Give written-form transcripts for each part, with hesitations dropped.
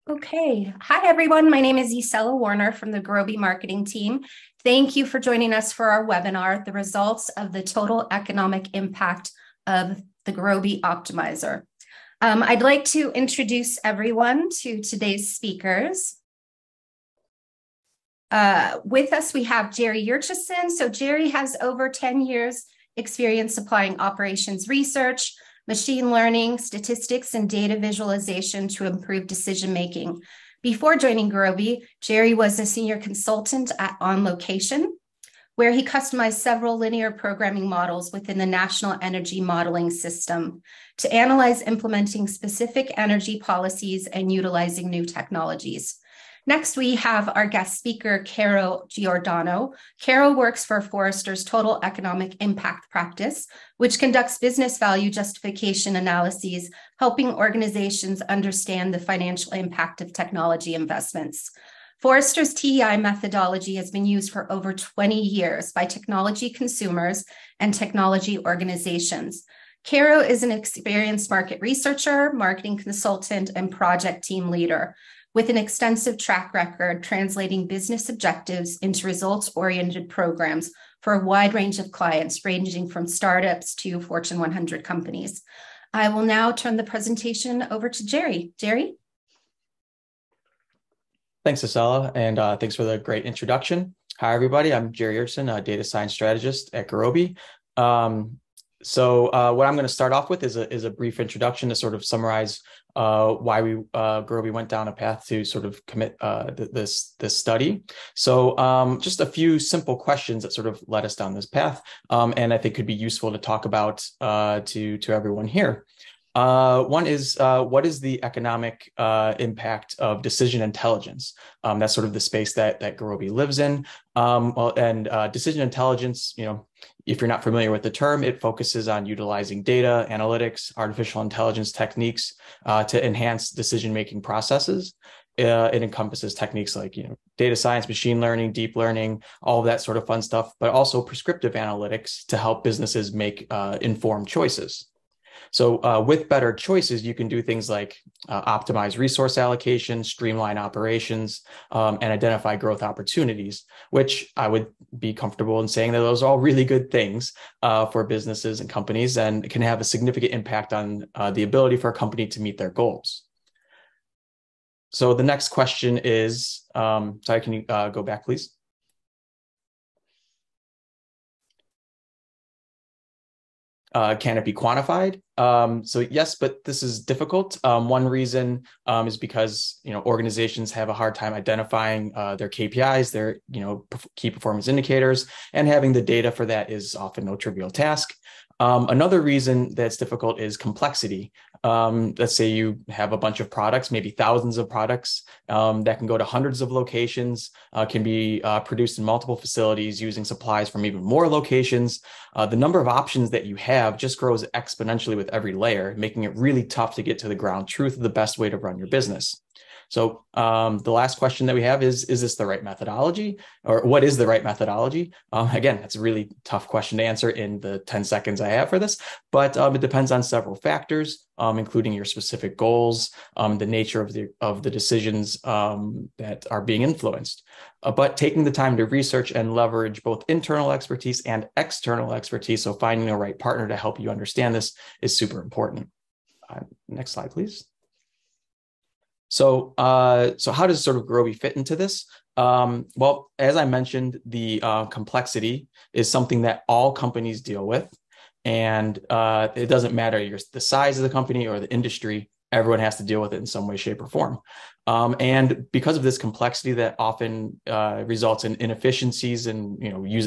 Okay. Hi, everyone. My name is Isela Warner from the Gurobi marketing team. Thank you for joining us for our webinar, The Results of the Total Economic Impact of the Gurobi Optimizer. I'd like to introduce everyone to today's speakers. With us, we have Jerry Yurchison. So Jerry has over 10 years experience applying operations research, machine learning, statistics, and data visualization to improve decision-making. Before joining Gurobi, Jerry was a senior consultant at On Location, where he customized several linear programming models within the National Energy Modeling System to analyze implementing specific energy policies and utilizing new technologies. Next, we have our guest speaker, Caro Giordano. Caro works for Forrester's Total Economic Impact practice, which conducts business value justification analyses, helping organizations understand the financial impact of technology investments. Forrester's TEI methodology has been used for over 20 years by technology consumers and technology organizations. Caro is an experienced market researcher, marketing consultant, and project team leader, with an extensive track record translating business objectives into results-oriented programs for a wide range of clients, ranging from startups to Fortune 100 companies. I will now turn the presentation over to Jerry. Jerry? Thanks, Isela, and thanks for the great introduction. Hi, everybody. I'm Jerry Yurchison, a data science strategist at Gurobi. So what I'm going to start off with is a brief introduction to sort of summarize why Gurobi went down a path to sort of commit this study. So just a few simple questions that sort of led us down this path, and I think could be useful to talk about to everyone here. One is, what is the economic impact of decision intelligence? That's sort of the space that Gurobi lives in. Decision intelligence, if you're not familiar with the term, it focuses on utilizing data, analytics, artificial intelligence techniques to enhance decision-making processes. It encompasses techniques like data science, machine learning, deep learning, all of that sort of fun stuff, but also prescriptive analytics to help businesses make informed choices. So with better choices, you can do things like optimize resource allocation, streamline operations, and identify growth opportunities, which I would be comfortable in saying that those are all really good things for businesses and companies, and can have a significant impact on the ability for a company to meet their goals. So the next question is, sorry, can you go back, please? Can it be quantified? So yes, but this is difficult. One reason is because organizations have a hard time identifying their KPIs, their key performance indicators, and having the data for that is often no trivial task. Another reason that's difficult is complexity. Let's say you have a bunch of products, maybe thousands of products that can go to hundreds of locations, can be produced in multiple facilities using supplies from even more locations. The number of options that you have just grows exponentially with every layer, making it really tough to get to the ground truth of the best way to run your business. So the last question that we have is this the right methodology, or what is the right methodology? Again, that's a really tough question to answer in the 10 seconds I have for this, but it depends on several factors, including your specific goals, the nature of the decisions that are being influenced. But taking the time to research and leverage both internal expertise and external expertise, so finding the right partner to help you understand this, is super important. Next slide, please. So how does sort of Gurobi fit into this? Well, as I mentioned, the complexity is something that all companies deal with, and it doesn't matter the size of the company or the industry. Everyone has to deal with it in some way, shape, or form. And because of this complexity that often results in inefficiencies and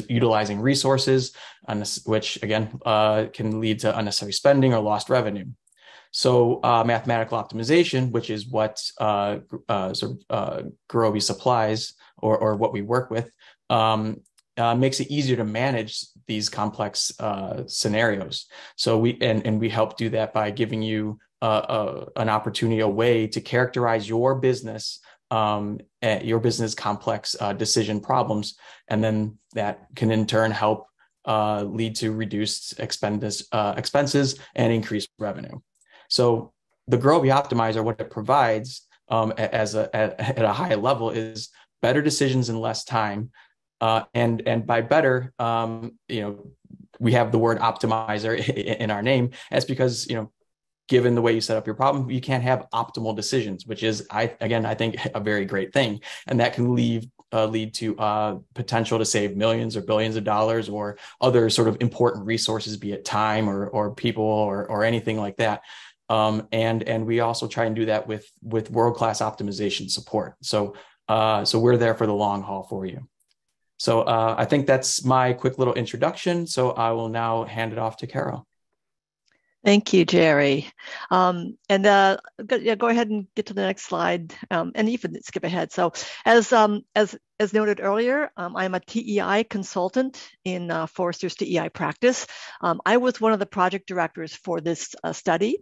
utilizing resources, which again can lead to unnecessary spending or lost revenue. So mathematical optimization, which is what Gurobi supplies or what we work with, makes it easier to manage these complex scenarios. So we help do that by giving you an opportunity, a way to characterize your business complex decision problems, and then that can in turn help lead to reduced expenses and increased revenue. So the Gurobi Optimizer, what it provides at a high level is better decisions in less time. And by better, we have the word optimizer in our name. That's because, given the way you set up your problem, you can't have optimal decisions, which is, I think a very great thing. And that can lead to potential to save millions or billions of dollars or other sort of important resources, be it time or people or anything like that. And we also try and do that with world-class optimization support. So we're there for the long haul for you. So I think that's my quick little introduction. So I will now hand it off to Carol. Thank you, Jerry. Go ahead and get to the next slide, and you can skip ahead. So, as noted earlier, I'm a TEI consultant in Forrester's TEI practice. I was one of the project directors for this study,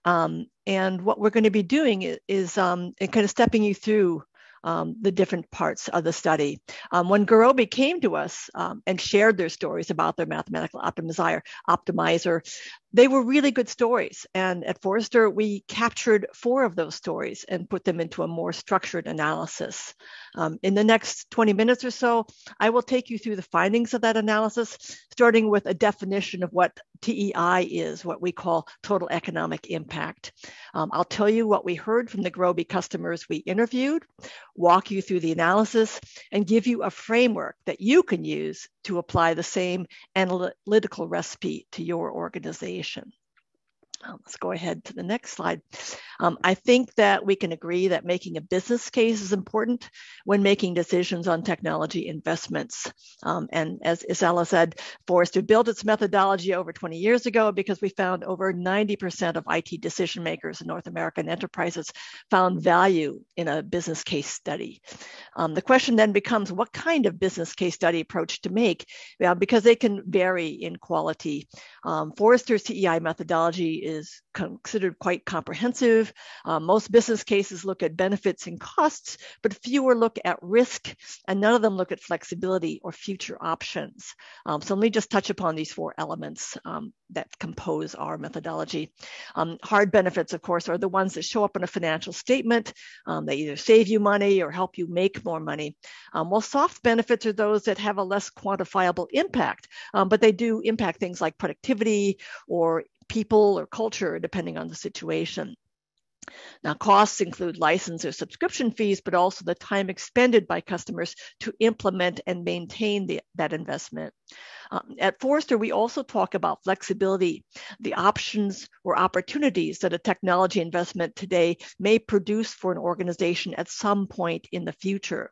and what we're going to be doing is kind of stepping you through the different parts of the study. When Gurobi came to us and shared their stories about their mathematical optimizer, they were really good stories. And at Forrester, we captured 4 of those stories and put them into a more structured analysis. In the next 20 minutes or so, I will take you through the findings of that analysis, starting with a definition of what TEI is, what we call total economic impact. I'll tell you what we heard from the Gurobi customers we interviewed, walk you through the analysis, and give you a framework that you can use to apply the same analytical recipe to your organization. Let's go ahead to the next slide. I think that we can agree that making a business case is important when making decisions on technology investments. And as Isela said, Forrester built its methodology over 20 years ago because we found over 90% of IT decision makers in North American enterprises found value in a business case study. The question then becomes, what kind of business case study approach to make? Because they can vary in quality. Forrester's TEI methodology is considered quite comprehensive. Most business cases look at benefits and costs, but fewer look at risk, and none of them look at flexibility or future options. So let me just touch upon these 4 elements that compose our methodology. Hard benefits, of course, are the ones that show up in a financial statement. They either save you money or help you make more money. While soft benefits are those that have a less quantifiable impact, but they do impact things like productivity or people or culture, depending on the situation. Now, costs include license or subscription fees, but also the time expended by customers to implement and maintain that investment. At Forrester, we also talk about flexibility, the options or opportunities that a technology investment today may produce for an organization at some point in the future.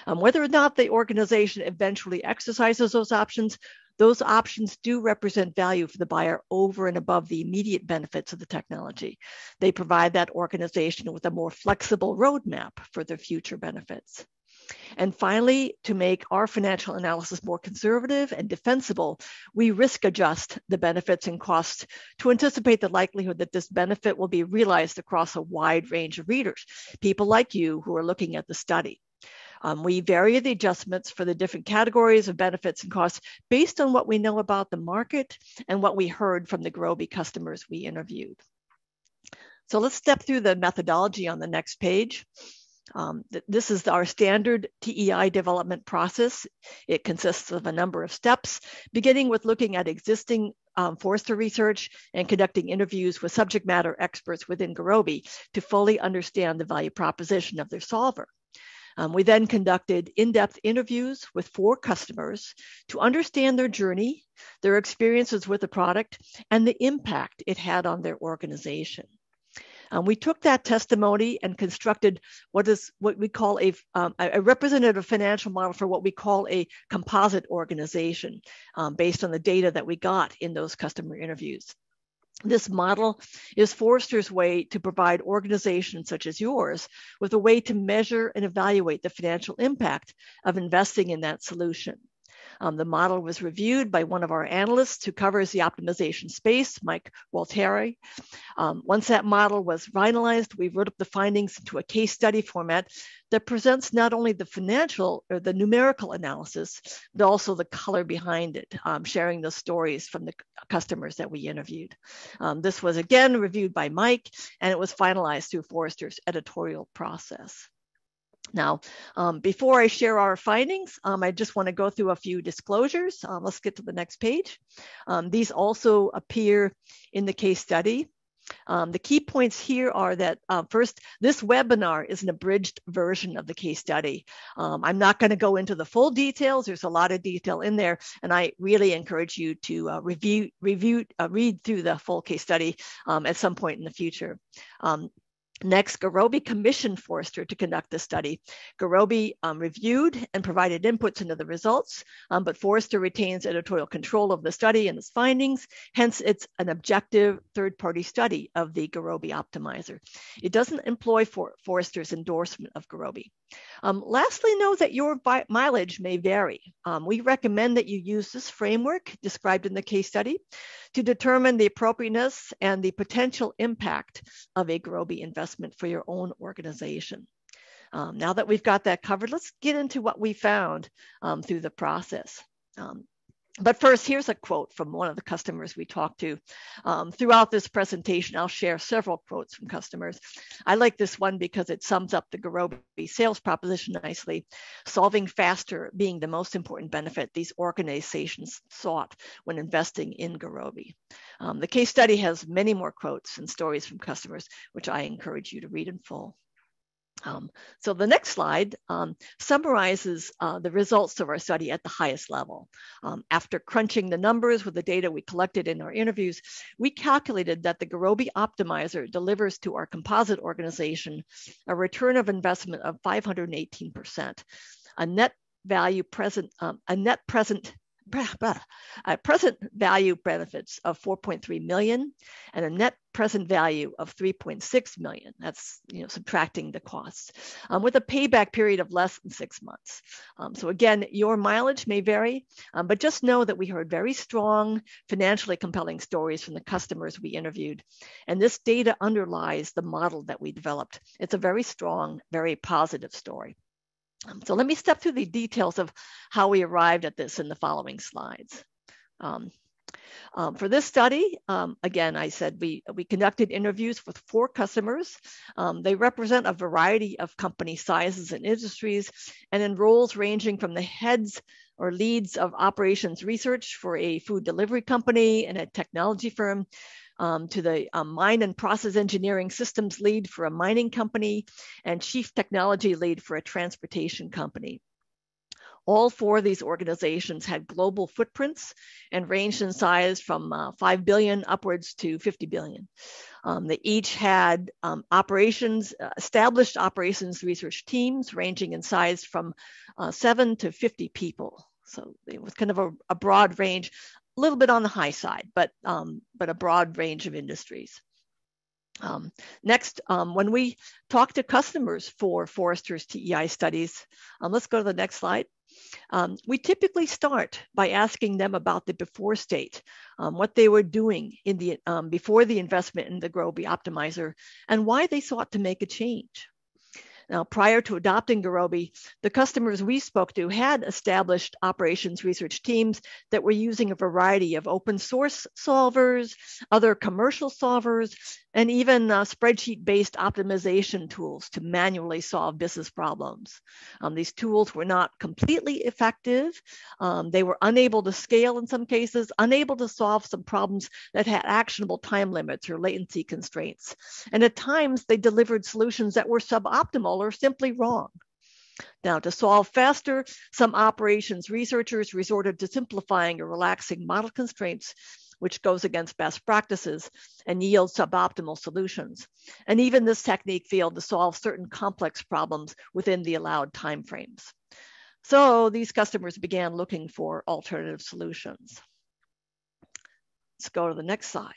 Whether or not the organization eventually exercises those options do represent value for the buyer over and above the immediate benefits of the technology. They provide that organization with a more flexible roadmap for their future benefits. And finally, to make our financial analysis more conservative and defensible, we risk adjust the benefits and costs to anticipate the likelihood that this benefit will be realized across a wide range of readers, people like you who are looking at the study. We vary the adjustments for the different categories of benefits and costs based on what we know about the market and what we heard from the Gurobi customers we interviewed. So let's step through the methodology on the next page. This is our standard TEI development process. It consists of a number of steps, beginning with looking at existing Forrester research and conducting interviews with subject matter experts within Gurobi to fully understand the value proposition of their solver. We then conducted in-depth interviews with 4 customers to understand their journey, their experiences with the product, and the impact it had on their organization. We took that testimony and constructed what we call a representative financial model for what we call a composite organization based on the data that we got in those customer interviews. This model is Forrester's way to provide organizations such as yours with a way to measure and evaluate the financial impact of investing in that solution. The model was reviewed by one of our analysts who covers the optimization space, Mike Walteri. Once that model was finalized, we wrote up the findings into a case study format that presents not only the financial or the numerical analysis, but also the color behind it, sharing the stories from the customers that we interviewed. This was again reviewed by Mike, and it was finalized through Forrester's editorial process. Now, before I share our findings, I just want to go through a few disclosures. Let's get to the next page. These also appear in the case study. The key points here are that first, this webinar is an abridged version of the case study. I'm not going to go into the full details. There's a lot of detail in there, and I really encourage you to read through the full case study at some point in the future. Next, Gurobi commissioned Forrester to conduct the study. Gurobi reviewed and provided inputs into the results, but Forrester retains editorial control of the study and its findings. Hence, it's an objective third-party study of the Gurobi Optimizer. It doesn't employ Forrester's endorsement of Gurobi. Lastly, know that your mileage may vary. We recommend that you use this framework described in the case study to determine the appropriateness and the potential impact of a Gurobi investment for your own organization. Now that we've got that covered, let's get into what we found through the process. But first, here's a quote from one of the customers we talked to. Throughout this presentation, I'll share several quotes from customers. I like this one because it sums up the Gurobi sales proposition nicely, solving faster being the most important benefit these organizations sought when investing in Gurobi. The case study has many more quotes and stories from customers, which I encourage you to read in full. So the next slide summarizes the results of our study at the highest level. After crunching the numbers with the data we collected in our interviews, we calculated that the Gurobi Optimizer delivers to our composite organization a return of investment of 518%, a net present value benefits of 4.3 million, and a net present value of 3.6 million. That's subtracting the costs, with a payback period of less than 6 months. So again, your mileage may vary, but just know that we heard very strong, financially compelling stories from the customers we interviewed, and this data underlies the model that we developed. It's a very strong, very positive story. So let me step through the details of how we arrived at this in the following slides. For this study, again, I said we conducted interviews with 4 customers. They represent a variety of company sizes and industries, and in roles ranging from the heads or leads of operations research for a food delivery company and a technology firm, to the mine and process engineering systems lead for a mining company and chief technology lead for a transportation company. All 4 of these organizations had global footprints and ranged in size from 5 billion upwards to 50 billion. They each had established operations research teams ranging in size from 7 to 50 people. So it was kind of a broad range, a little bit on the high side, but a broad range of industries. Next, when we talk to customers for Forrester's TEI studies, let's go to the next slide. We typically start by asking them about the before state, what they were doing in the before the investment in the Gurobi Optimizer, and why they sought to make a change. Now, prior to adopting Gurobi, the customers we spoke to had established operations research teams that were using a variety of open source solvers, other commercial solvers, and even spreadsheet-based optimization tools to manually solve business problems. These tools were not completely effective. They were unable to scale in some cases, unable to solve some problems that had actionable time limits or latency constraints. And at times, they delivered solutions that were suboptimal or simply wrong. Now, to solve faster, some operations researchers resorted to simplifying or relaxing model constraints, which goes against best practices and yields suboptimal solutions. And even this technique failed to solve certain complex problems within the allowed timeframes. So these customers began looking for alternative solutions. Let's go to the next slide.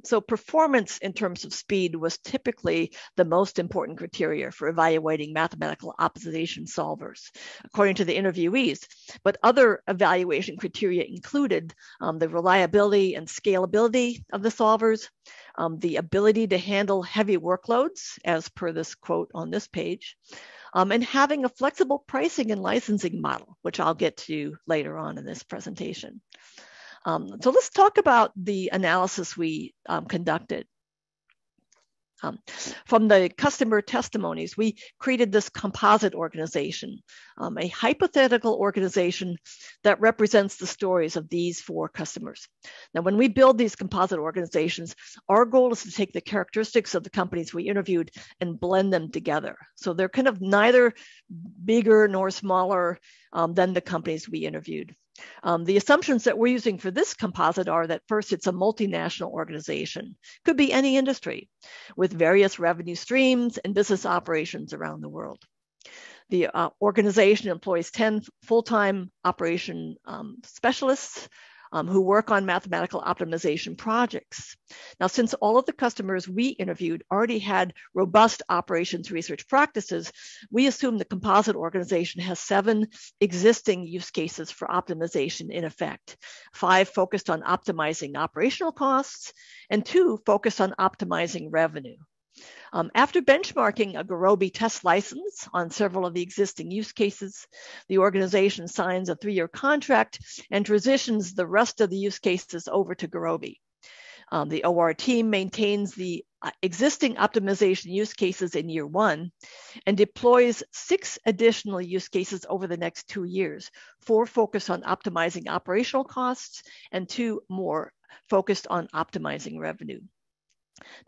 So performance in terms of speed was typically the most important criteria for evaluating mathematical optimization solvers, according to the interviewees. But other evaluation criteria included the reliability and scalability of the solvers, the ability to handle heavy workloads, as per this quote on this page, and having a flexible pricing and licensing model, which I'll get to later on in this presentation. So let's talk about the analysis we conducted. From the customer testimonies, we created this composite organization, a hypothetical organization that represents the stories of these 4 customers. Now, when we build these composite organizations, our goal is to take the characteristics of the companies we interviewed and blend them together. So they're kind of neither bigger nor smaller than the companies we interviewed. The assumptions that we're using for this composite are that first, it's a multinational organization, could be any industry, with various revenue streams and business operations around the world. The organization employs 10 full-time operation specialists who work on mathematical optimization projects. Now, since all of the customers we interviewed already had robust operations research practices, we assume the composite organization has 7 existing use cases for optimization in effect. 5 focused on optimizing operational costs, and 2 focused on optimizing revenue. After benchmarking a Gurobi test license on several of the existing use cases, the organization signs a 3-year contract and transitions the rest of the use cases over to Gurobi. The OR team maintains the existing optimization use cases in year 1 and deploys 6 additional use cases over the next 2 years, 4 focused on optimizing operational costs and 2 more focused on optimizing revenue.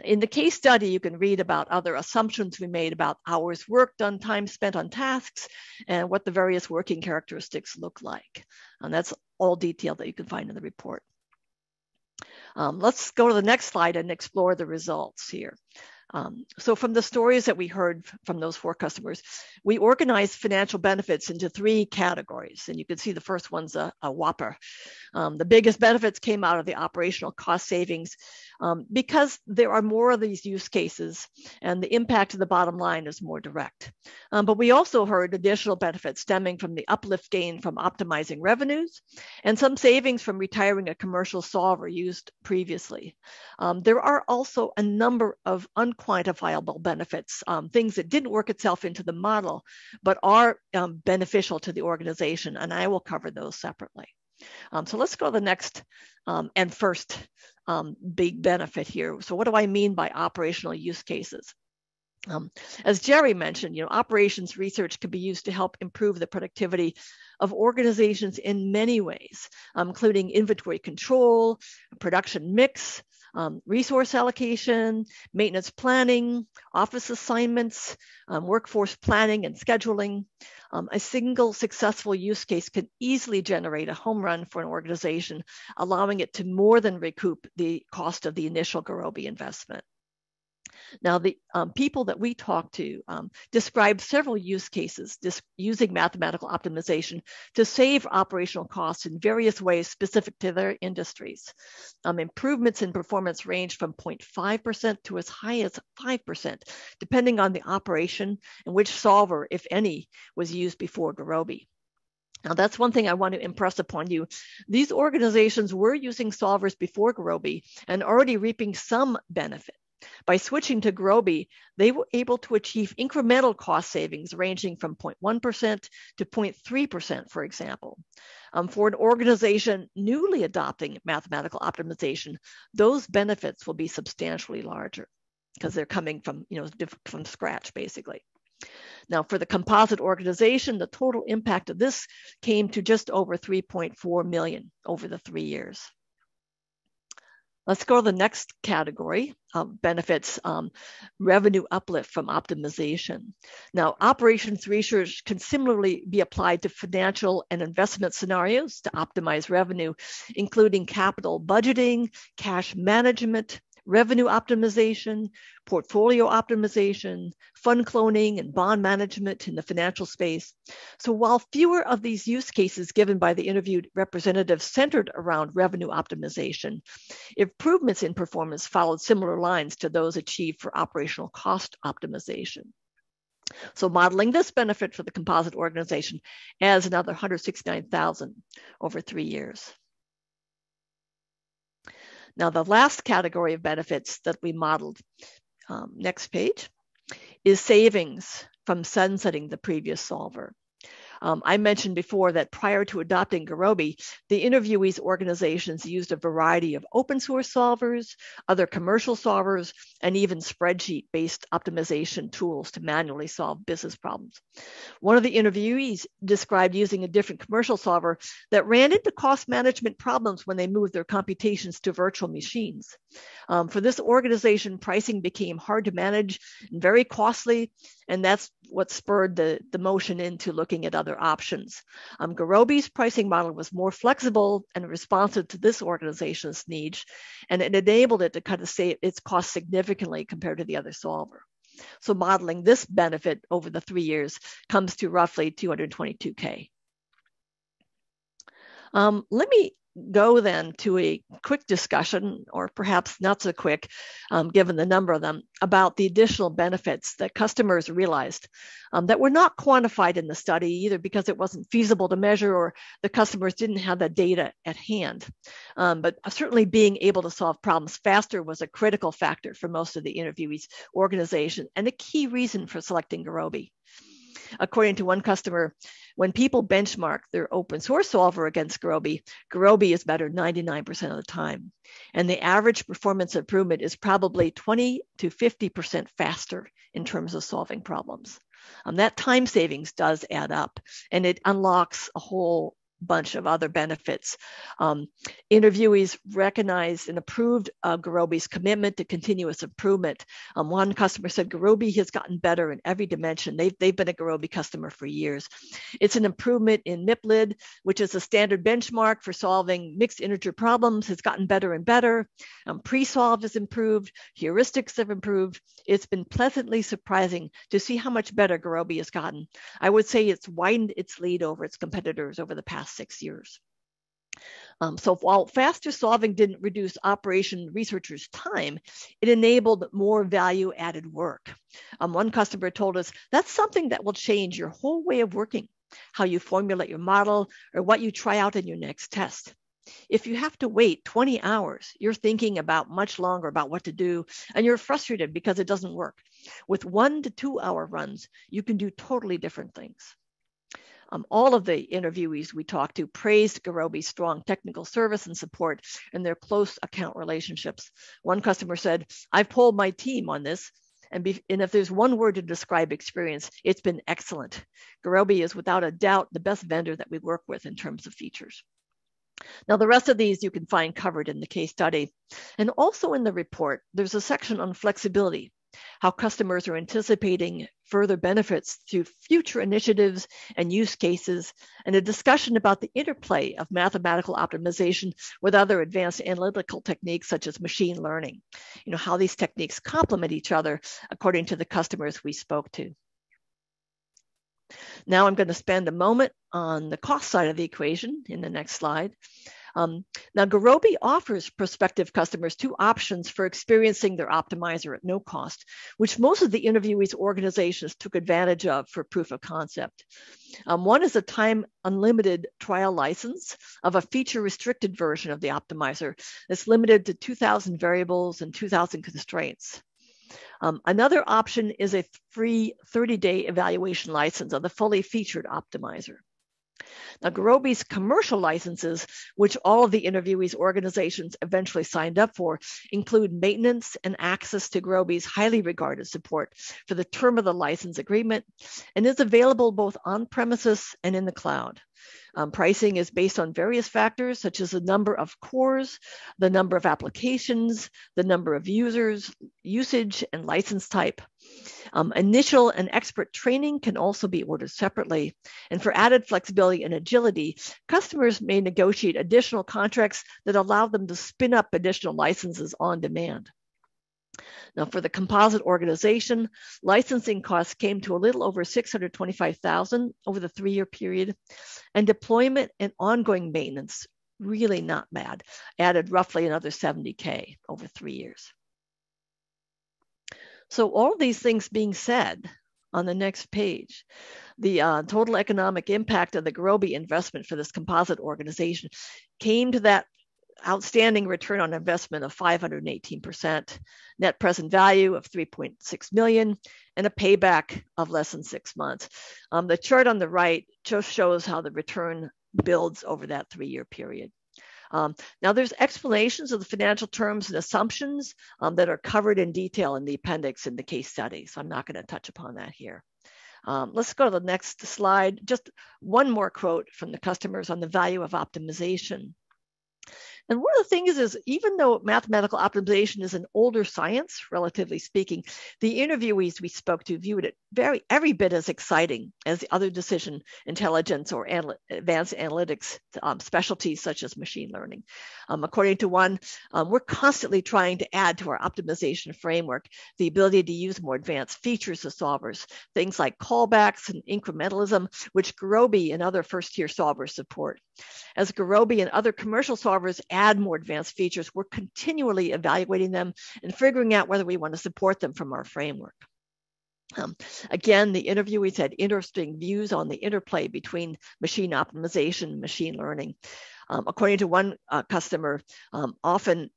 In the case study, you can read about other assumptions we made about hours worked on time spent on tasks and what the various working characteristics look like. And that's all detail that you can find in the report. Let's go to the next slide and explore the results here. So from the stories that we heard from those 4 customers, we organized financial benefits into 3 categories. And you can see the first one's a whopper. The biggest benefits came out of the operational cost savings because there are more of these use cases and the impact to the bottom line is more direct. But we also heard additional benefits stemming from the uplift gain from optimizing revenues and some savings from retiring a commercial solver used previously. There are also a number of unquantifiable benefits, things that didn't work itself into the model, but are beneficial to the organization, and I will cover those separately. So let's go to the next and first big benefit here. So what do I mean by operational use cases? As Jerry mentioned, operations research can be used to help improve the productivity of organizations in many ways, including inventory control, production mix, resource allocation, maintenance planning, office assignments, workforce planning and scheduling. A single successful use case can easily generate a home run for an organization, allowing it to more than recoup the cost of the initial Gurobi investment. Now, the people that we talked to described several use cases using mathematical optimization to save operational costs in various ways specific to their industries. Improvements in performance range from 0.5% to as high as 5%, depending on the operation and which solver, if any, was used before Gurobi. Now, that's one thing I want to impress upon you. These organizations were using solvers before Gurobi and already reaping some benefit. By switching to Gurobi, they were able to achieve incremental cost savings ranging from 0.1% to 0.3%, for example. For an organization newly adopting mathematical optimization, those benefits will be substantially larger because they're coming from, from scratch, basically. Now, for the composite organization, the total impact of this came to just over 3.4 million over the 3 years. Let's go to the next category of benefits, revenue uplift from optimization. Now, operations research can similarly be applied to financial and investment scenarios to optimize revenue, including capital budgeting, cash management, revenue optimization, portfolio optimization, fund cloning, and bond management in the financial space. So while fewer of these use cases given by the interviewed representatives centered around revenue optimization, improvements in performance followed similar lines to those achieved for operational cost optimization. So modeling this benefit for the composite organization adds another 169,000 over 3 years. Now, the last category of benefits that we modeled, next page, is savings from sunsetting the previous solver. I mentioned before that prior to adopting Gurobi, the interviewees' organizations used a variety of open source solvers, other commercial solvers, and even spreadsheet-based optimization tools to manually solve business problems. One of the interviewees described using a different commercial solver that ran into cost management problems when they moved their computations to virtual machines. For this organization, pricing became hard to manage and very costly, and that's what spurred the motion into looking at other options. Gurobi's pricing model was more flexible and responsive to this organization's needs, and it enabled it to kind of save its cost significantly compared to the other solver. So modeling this benefit over the 3 years comes to roughly 222K. Let me go then to a quick discussion, or perhaps not so quick, given the number of them, about the additional benefits that customers realized that were not quantified in the study, either because it wasn't feasible to measure or the customers didn't have the data at hand. But certainly being able to solve problems faster was a critical factor for most of the interviewees' organization and a key reason for selecting Gurobi. According to one customer, when people benchmark their open source solver against Gurobi, Gurobi is better 99% of the time. And the average performance improvement is probably 20 to 50% faster in terms of solving problems. That time savings does add up, and it unlocks a whole bunch of other benefits. Interviewees recognized and approved Gurobi's commitment to continuous improvement. One customer said Gurobi has gotten better in every dimension. They've been a Gurobi customer for years. It's an improvement in MIPLID, which is a standard benchmark for solving mixed integer problems, has gotten better and better. Pre-solve has improved. Heuristics have improved. It's been pleasantly surprising to see how much better Gurobi has gotten. I would say it's widened its lead over its competitors over the past 6 years. So while faster solving didn't reduce operation researchers' time, it enabled more value-added work. One customer told us, that's something that will change your whole way of working, how you formulate your model or what you try out in your next test. If you have to wait 20 hours, you're thinking about much longer about what to do, and you're frustrated because it doesn't work. With 1 to 2 hour runs, you can do totally different things. All of the interviewees we talked to praised Gurobi's strong technical service and support and their close account relationships. One customer said, I've polled my team on this, and if there's one word to describe experience, it's been excellent. Gurobi is without a doubt the best vendor that we work with in terms of features. Now, the rest of these you can find covered in the case study. And also in the report, there's a section on flexibility, how customers are anticipating further benefits through future initiatives and use cases, and a discussion about the interplay of mathematical optimization with other advanced analytical techniques such as machine learning, how these techniques complement each other according to the customers we spoke to. Now I'm going to spend a moment on the cost side of the equation in the next slide. Now, Gurobi offers prospective customers 2 options for experiencing their optimizer at no cost, which most of the interviewees' organizations took advantage of for proof of concept. One is a time unlimited trial license of a feature restricted version of the optimizer that's limited to 2,000 variables and 2,000 constraints. Another option is a free 30-day evaluation license of the fully featured optimizer. Now, Gurobi's commercial licenses, which all of the interviewees' organizations eventually signed up for, include maintenance and access to Gurobi's highly regarded support for the term of the license agreement, and is available both on premises and in the cloud. Pricing is based on various factors such as the number of cores, the number of applications, the number of users, usage, and license type. Initial and expert training can also be ordered separately. And for added flexibility and agility, customers may negotiate additional contracts that allow them to spin up additional licenses on demand. Now, for the composite organization, licensing costs came to a little over $625,000 over the 3-year period, and deployment and ongoing maintenance, really not bad, added roughly another $70K over 3 years. So all of these things being said, on the next page, the total economic impact of the Gurobi investment for this composite organization came to that outstanding return on investment of 518%, net present value of 3.6 million, and a payback of less than 6 months. The chart on the right just shows how the return builds over that 3-year period. Now, there's explanations of the financial terms and assumptions that are covered in detail in the appendix in the case study, so I'm not going to touch upon that here. Let's go to the next slide. Just one more quote from the customers on the value of optimization. And one of the things is even though mathematical optimization is an older science, relatively speaking, the interviewees we spoke to viewed it every bit as exciting as the other decision intelligence or advanced analytics specialties such as machine learning. According to one, we're constantly trying to add to our optimization framework the ability to use more advanced features of solvers, things like callbacks and incrementalism, which Gurobi and other first-tier solvers support. As Gurobi and other commercial solvers add more advanced features, we're continually evaluating them and figuring out whether we want to support them from our framework. Again, the interviewees had interesting views on the interplay between machine optimization and machine learning. According to one customer, often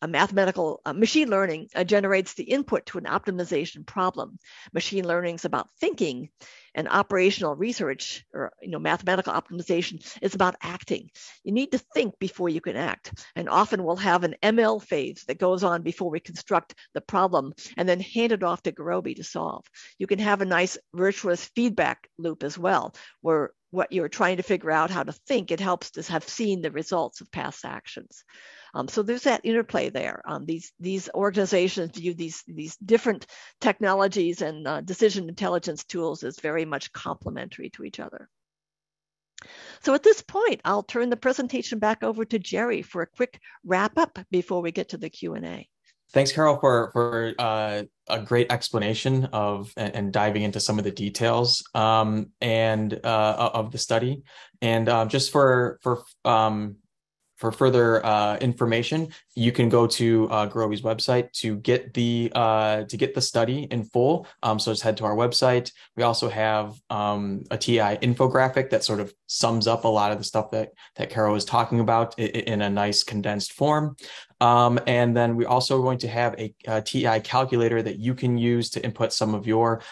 a mathematical machine learning generates the input to an optimization problem. Machine learning is about thinking, and operational research or mathematical optimization is about acting. You need to think before you can act. And often we'll have an ML phase that goes on before we construct the problem and then hand it off to Gurobi to solve. You can have a nice virtuous feedback loop as well, where what you're trying to figure out how to think, it helps to have seen the results of past actions. So there's that interplay there. These organizations view these different technologies and decision intelligence tools as very much complementary to each other. So at this point, I'll turn the presentation back over to Jerry for a quick wrap up before we get to the Q&A. Thanks, Carol, for a great explanation of and diving into some of the details of the study, and just for further information, you can go to Gurobi's website to get the study in full. So just head to our website. We also have a TI infographic that sort of sums up a lot of the stuff that Carol was talking about in a nice condensed form. And then we're also going to have a TI calculator that you can use to input some of your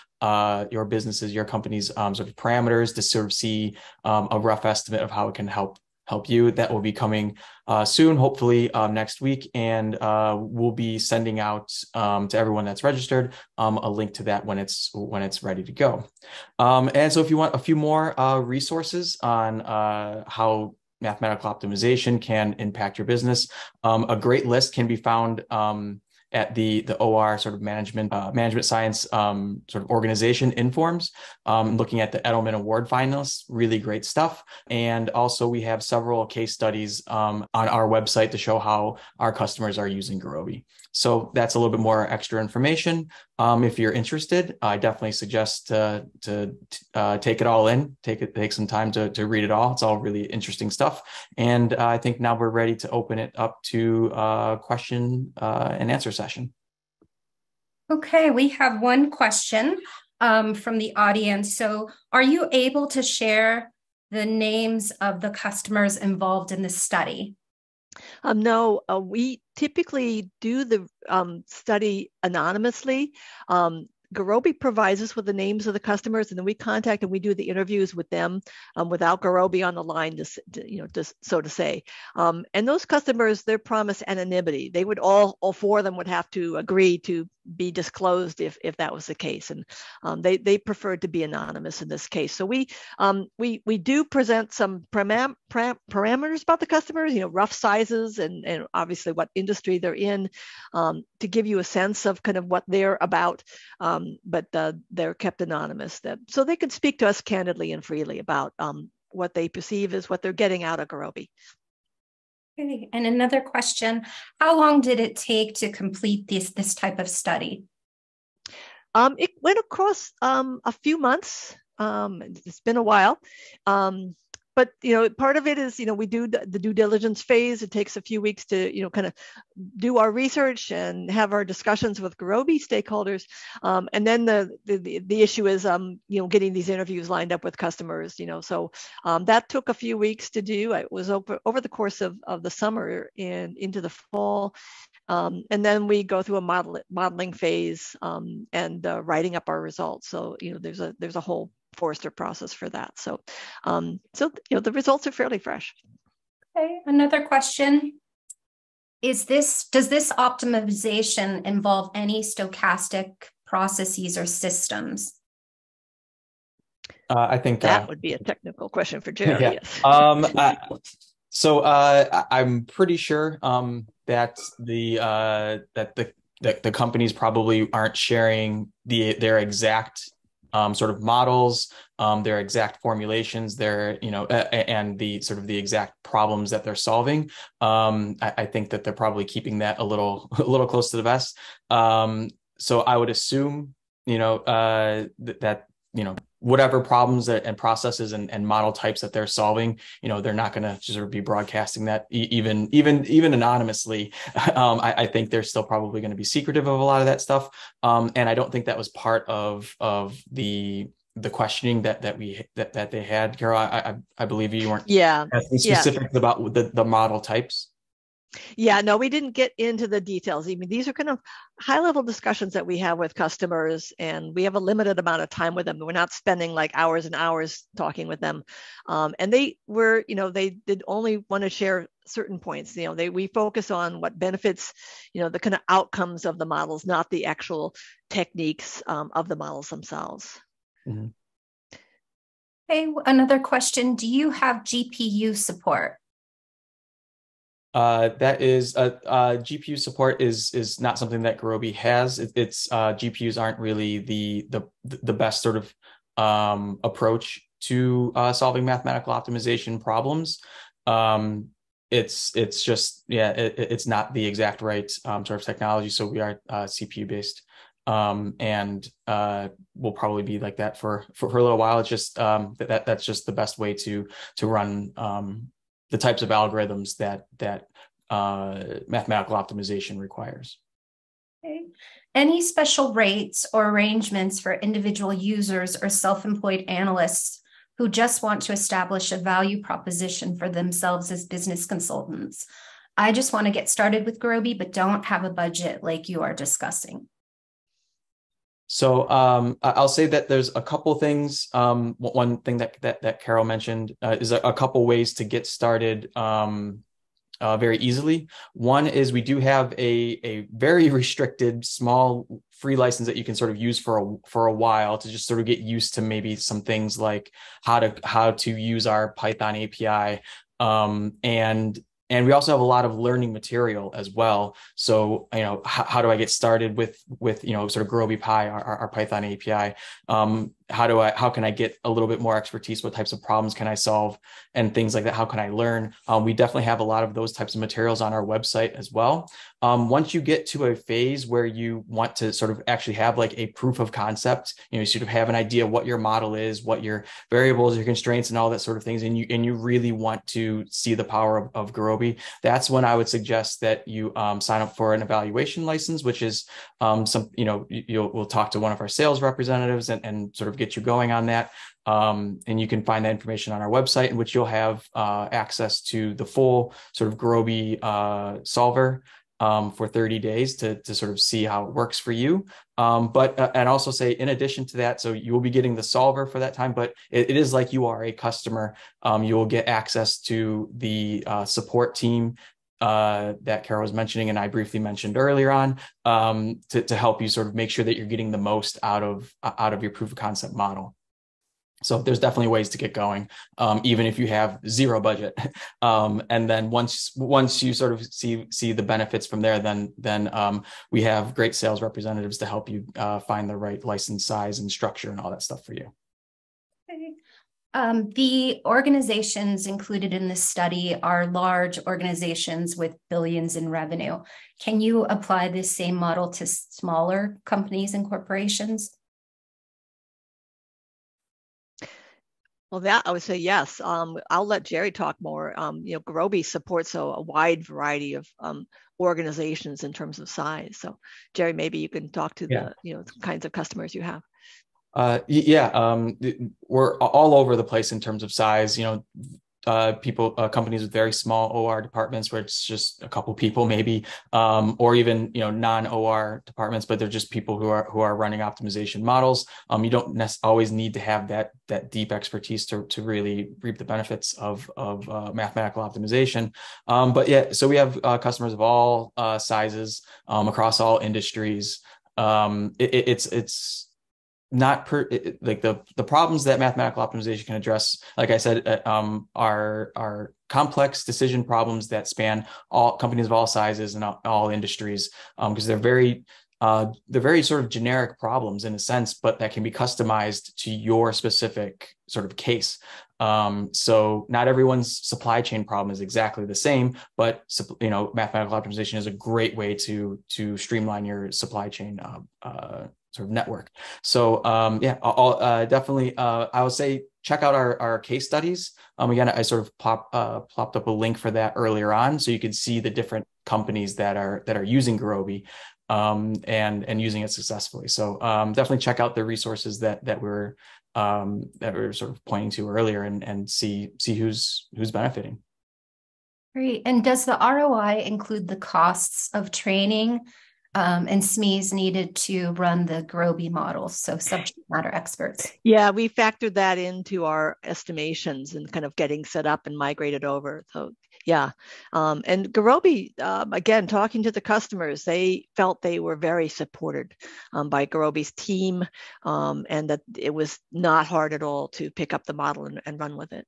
businesses, your company's sort of parameters to sort of see a rough estimate of how it can help you. That will be coming soon, hopefully next week, and we'll be sending out to everyone that's registered a link to that when it's ready to go. And so if you want a few more resources on how mathematical optimization can impact your business, a great list can be found at the OR sort of management science sort of organization Informs, looking at the Edelman Award finalists, really great stuff. And also we have several case studies on our website to show how our customers are using Gurobi. So that's a little bit more extra information. If you're interested, I definitely suggest to take it all in, take some time to read it all. It's all really interesting stuff. And I think now we're ready to open it up to question and answer session. Okay, we have one question from the audience. So are you able to share the names of the customers involved in this study? No, we typically do the study anonymously. Gurobi provides us with the names of the customers, and then we contact and we do the interviews with them without Gurobi on the line, so to say. And those customers, they're promised anonymity. They would all four of them would have to agree to be disclosed if that was the case, and they preferred to be anonymous in this case. So we do present some parameters about the customers, rough sizes and obviously what industry they're in, to give you a sense of kind of what they're about. But they're kept anonymous, so they can speak to us candidly and freely about what they perceive as what they're getting out of Gurobi. Okay. And another question, how long did it take to complete this type of study? It went across a few months. It's been a while. But part of it is we do the due diligence phase. It takes a few weeks to kind of do our research and have our discussions with Gurobi stakeholders, and then the issue is getting these interviews lined up with customers. So that took a few weeks to do. It was over the course of the summer and into the fall, and then we go through a modeling phase and writing up our results. So there's a whole Forrester process for that. So the results are fairly fresh. Okay, another question. Does this optimization involve any stochastic processes or systems? I think that would be a technical question for Jerry. Yeah. Yes. So I'm pretty sure that the companies probably aren't sharing their exact sort of models, their exact formulations, and the exact problems that they're solving. I think that they're probably keeping that a little close to the vest. So I would assume, that whatever problems and processes and model types that they're solving, they're not going to sort of be broadcasting that even anonymously. I think they're still probably going to be secretive of a lot of that stuff. And I don't think that was part of the questioning that they had. Carol, I believe you weren't asking specifics about the model types. Yeah, no, we didn't get into the details. I mean, these are kind of high-level discussions that we have with customers, and we have a limited amount of time with them. We're not spending like hours and hours talking with them. And they did only want to share certain points. We focus on what benefits, the kind of outcomes of the models, not the actual techniques of the models themselves. Mm-hmm. Okay, another question. Do you have GPU support? That is GPU support is not something that Gurobi has. It's GPUs aren't really the best sort of approach to solving mathematical optimization problems. It's just it's not the exact right sort of technology. So we are CPU based, and we'll probably be like that for a little while. It's just that's just the best way to run the types of algorithms that mathematical optimization requires. Okay. Any special rates or arrangements for individual users or self-employed analysts who just want to establish a value proposition for themselves as business consultants? I just want to get started with Gurobi, but don't have a budget like you are discussing. So I'll say that there's a couple things. One thing that Carol mentioned is a couple ways to get started very easily. One is we do have a very restricted small free license that you can sort of use for a while to just sort of get used to maybe some things like how to use our Python API, and we also have a lot of learning material as well. So, how do I get started with sort of Gurobi Pi, our Python API? How can I get a little bit more expertise? What types of problems can I solve and things like that? How can I learn? We definitely have a lot of those types of materials on our website as well. Once you get to a phase where you want to sort of actually have like a proof of concept, you sort of have an idea what your model is, what your variables, your constraints, and all that sort of things, and you really want to see the power of Gurobi, that's when I would suggest that you sign up for an evaluation license, which is we'll talk to one of our sales representatives and sort of get you going on that. And you can find that information on our website, in which you'll have access to the full sort of Gurobi solver for 30 days to sort of see how it works for you. And also say, in addition to that, so you will be getting the solver for that time, but it is like you are a customer. You will get access to the support team that Carol was mentioning, and I briefly mentioned earlier on, to help you sort of make sure that you're getting the most out of your proof of concept model. So there's definitely ways to get going, even if you have zero budget. And then once you sort of see the benefits from there, then we have great sales representatives to help you find the right license size and structure and all that stuff for you. Okay. The organizations included in this study are large organizations with billions in revenue. Can you apply this same model to smaller companies and corporations? Well, that I would say yes. I'll let Jerry talk more. Gurobi supports a wide variety of organizations in terms of size. So, Jerry, maybe you can talk to the kinds of customers you have. We're all over the place in terms of size. Companies with very small OR departments where it's just a couple people maybe, or even non-OR departments, but they're just people who are running optimization models. You don't always need to have that deep expertise to really reap the benefits of mathematical optimization. So we have customers of all sizes across all industries. It's not like the problems that mathematical optimization can address, like I said, are complex decision problems that span all companies of all sizes and all industries, because they're very sort of generic problems in a sense, but that can be customized to your specific sort of case. So not everyone's supply chain problem is exactly the same, but mathematical optimization is a great way to streamline your supply chain sort of network. So definitely, I would say check out our case studies. Again, I sort of plopped up a link for that earlier on, so you can see the different companies that are using Gurobi and using it successfully. So definitely check out the resources that we're sort of pointing to earlier and see who's benefiting. Great. And does the ROI include the costs of training and SMEs needed to run the Gurobi models, so subject matter experts? Yeah, we factored that into our estimations and kind of getting set up and migrated over. So yeah, and Gurobi, again, talking to the customers, they felt they were very supported by Gurobi's team, and that it was not hard at all to pick up the model and run with it.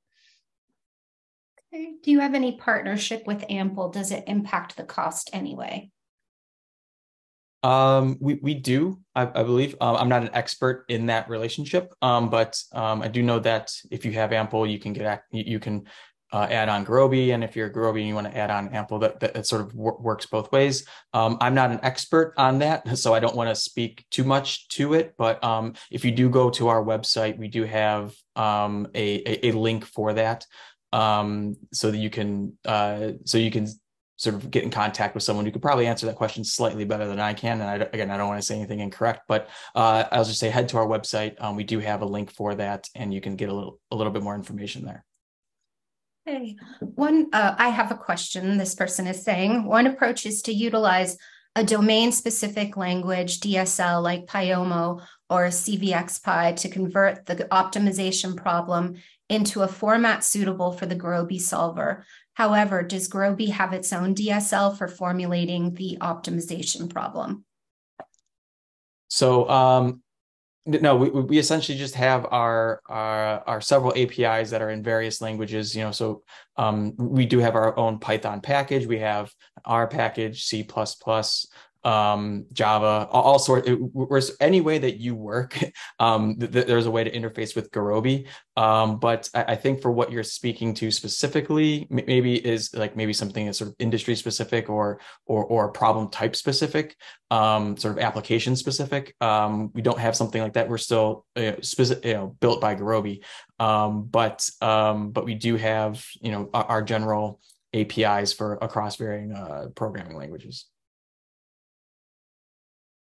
Okay. Do you have any partnership with Ample? Does it impact the cost anyway? We do, I believe. I'm not an expert in that relationship, but I do know that if you have Ample, you can add on Gurobi, and if you're Gurobi and you want to add on Ample, that sort of works both ways. I'm not an expert on that, so I don't want to speak too much to it. But if you do go to our website, we do have a link for that, so that you can sort of get in contact with someone who could probably answer that question slightly better than I can. And I don't want to say anything incorrect, but I'll just say head to our website. We do have a link for that, and you can get a little bit more information there. Okay. I have a question. This person is saying one approach is to utilize a domain-specific language, DSL, like Pyomo or CVXPy, to convert the optimization problem into a format suitable for the Gurobi solver. However, does Gurobi have its own DSL for formulating the optimization problem? So no, we essentially just have our several APIs that are in various languages. So we do have our own Python package. We have R package, C++, Java, all sorts. Any way that you work, there's a way to interface with Gurobi. But I think for what you're speaking to specifically, maybe something that's sort of industry specific or problem type specific, sort of application specific. We don't have something like that. We're still built by Gurobi, but we do have our general APIs for across varying programming languages.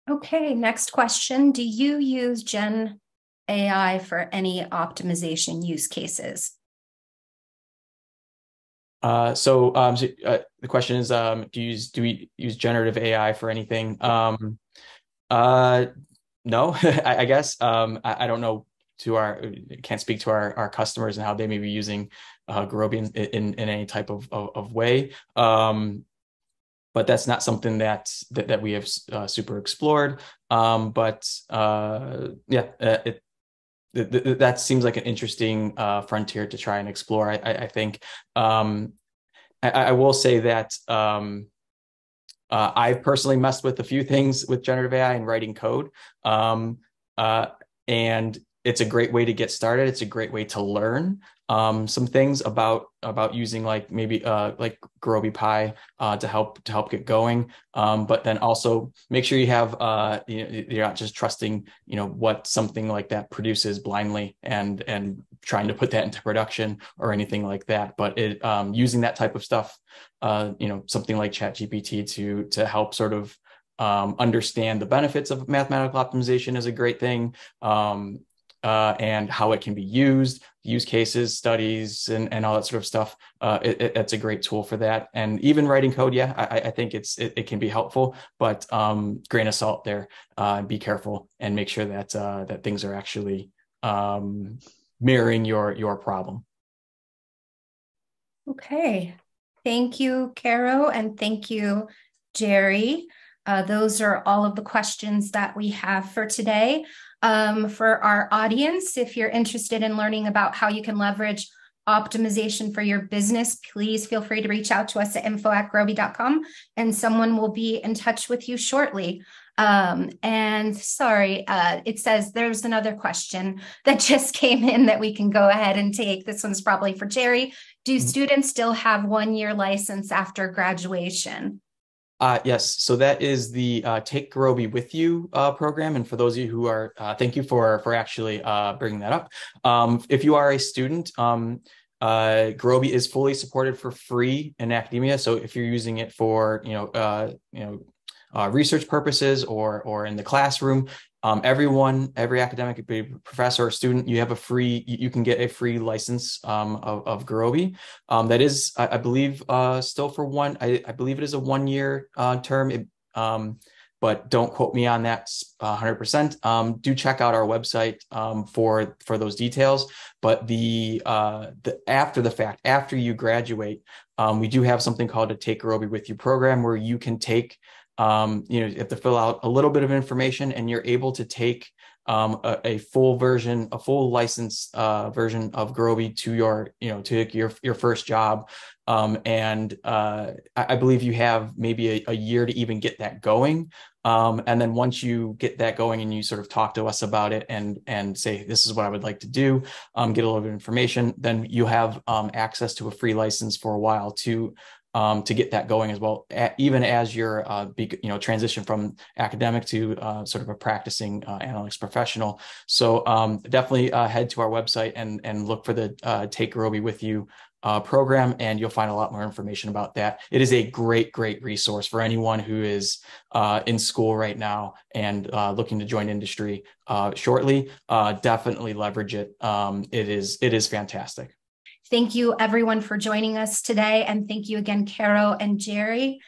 Okay, next question. Do you use Gen AI for any optimization use cases? So the question is, do we use generative AI for anything? No, I guess. I don't know can't speak to our customers and how they may be using Gurobi in any type of way. But that's not something that we have super explored. That seems like an interesting frontier to try and explore. I think I will say that I've personally messed with a few things with generative AI and writing code, and it's a great way to get started. It's a great way to learn some things about using like maybe like Gurobi Pi to help get going. But then also make sure you have you're not just trusting what something like that produces blindly and trying to put that into production or anything like that. But using that type of stuff, something like ChatGPT to help sort of understand the benefits of mathematical optimization is a great thing. And how it can be used, use cases, studies, and all that sort of stuff. It's a great tool for that. And even writing code, yeah, I think it can be helpful, but grain of salt there. Be careful and make sure that that things are actually mirroring your problem. Okay. Thank you, Caro, and thank you, Jerry. Those are all of the questions that we have for today. For our audience, if you're interested in learning about how you can leverage optimization for your business, please feel free to reach out to us at info@gurobi.com and someone will be in touch with you shortly. And sorry, it says there's another question that just came in that we can go ahead and take. This one's probably for Jerry. Do students still have 1-year license after graduation? Yes, so that is the Take Gurobi With You program. And for those of you who are, thank you for actually bringing that up. If you are a student, Gurobi is fully supported for free in academia. So if you're using it for, research purposes or in the classroom, every academic, professor or student, you can get a free license of Gurobi. That is, I believe, still for I believe it is a 1-year term. But don't quote me on that 100%. Do check out our website for those details. But the after the fact, after you graduate, we do have something called a Take Gurobi With You program where you can take you have to fill out a little bit of information and you're able to take a full license version of Gurobi to your first job. And I believe you have maybe a year to even get that going. And then once you get that going and you sort of talk to us about it and say, this is what I would like to do, get a little bit of information, then you have access to a free license for a while to get that going as well, even as you're transition from academic to sort of a practicing analytics professional. So definitely head to our website and look for the Take Gurobi With You program, and you'll find a lot more information about that. It is a great resource for anyone who is in school right now and looking to join industry shortly. Definitely leverage it. It is fantastic. Thank you, everyone, for joining us today. And thank you again, Caro and Jerry.